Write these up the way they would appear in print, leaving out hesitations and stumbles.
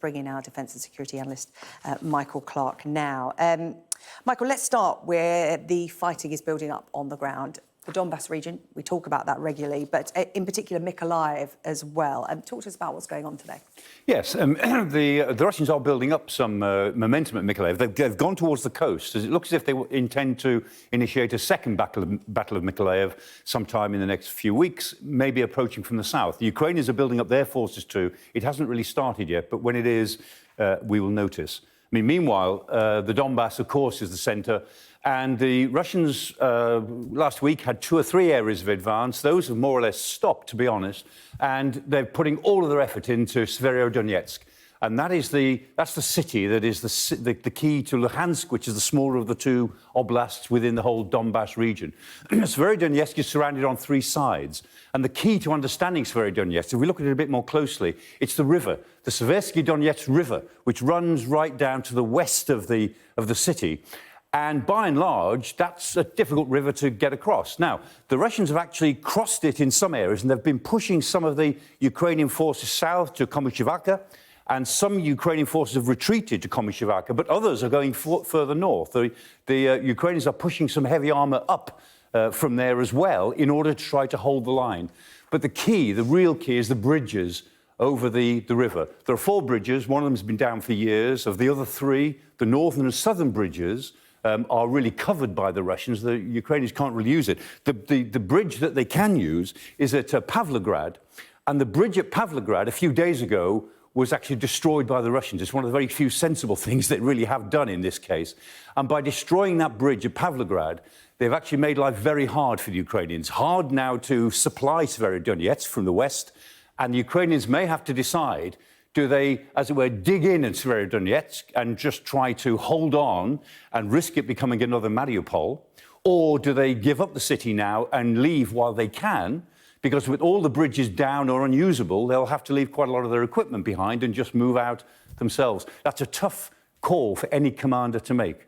Bringing our defence and security analyst, Michael Clarke, now. Michael, let's start where the fighting is building up on the ground. The Donbass region, we talk about that regularly, but in particular Mykolaiv as well. Talk to us about what's going on today. Yes, the Russians are building up some momentum at Mykolaiv. They've gone towards the coast. It looks as if they intend to initiate a second battle of Mykolaiv sometime in the next few weeks, maybe approaching from the south. The Ukrainians are building up their forces too. It hasn't really started yet, but when it is, we will notice. I mean, meanwhile, the Donbass, of course, is the centre. And the Russians last week had 2 or 3 areas of advance. Those have more or less stopped, to be honest. And they're putting all of their effort into Severodonetsk. And that's the city that is the key to Luhansk, which is the smaller of the 2 oblasts within the whole Donbass region. Severodonetsk is surrounded on 3 sides. And the key to understanding Severodonetsk, if we look at it a bit more closely, it's the river, the Siverskyi Donets river, which runs right down to the west of the city. And by and large, that's a difficult river to get across. Now, the Russians have actually crossed it in some areas, and they've been pushing some of the Ukrainian forces south to Komishivaka, and some Ukrainian forces have retreated to Komishivaka, but others are going further north. The Ukrainians are pushing some heavy armour up from there as well in order to try to hold the line. But the real key is the bridges over the river. There are 4 bridges. One of them has been down for years. Of the other 3, the northern and southern bridges are really covered by the Russians. The Ukrainians can't really use it. The bridge that they can use is at Pavlograd. And the bridge at Pavlograd a few days ago was actually destroyed by the Russians. It's one of the very few sensible things they really have done in this case. And by destroying that bridge at Pavlograd, they've actually made life very hard for the Ukrainians. Hard now to supply Severodonetsk from the west. And the Ukrainians may have to decide, do they, as it were, dig in Severodonetsk and just try to hold on and risk it becoming another Mariupol? Or do they give up the city now and leave while they can? Because with all the bridges down or unusable, they'll have to leave quite a lot of their equipment behind and just move out themselves. That's a tough call for any commander to make.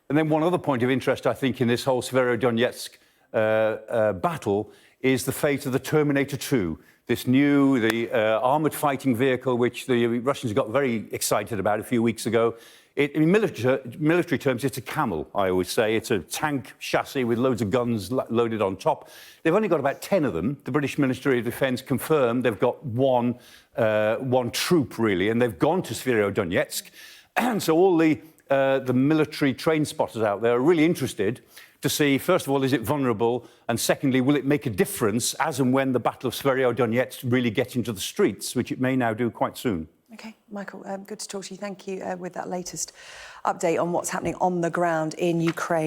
And then one other point of interest, I think, in this whole Severodonetsk battle is the fate of the Terminator 2. This new, armoured fighting vehicle, which the Russians got very excited about a few weeks ago. In military terms, it's a camel, I always say. It's a tank chassis with loads of guns loaded on top. They've only got about 10 of them. The British Ministry of Defence confirmed they've got one troop, really, and they've gone to Severodonetsk. And so all the military train spotters out there are really interested to see, first of all, is it vulnerable? And secondly, will it make a difference as and when the Battle of Severodonetsk really gets into the streets, which it may now do quite soon. OK, Michael, good to talk to you. Thank you with that latest update on what's happening on the ground in Ukraine.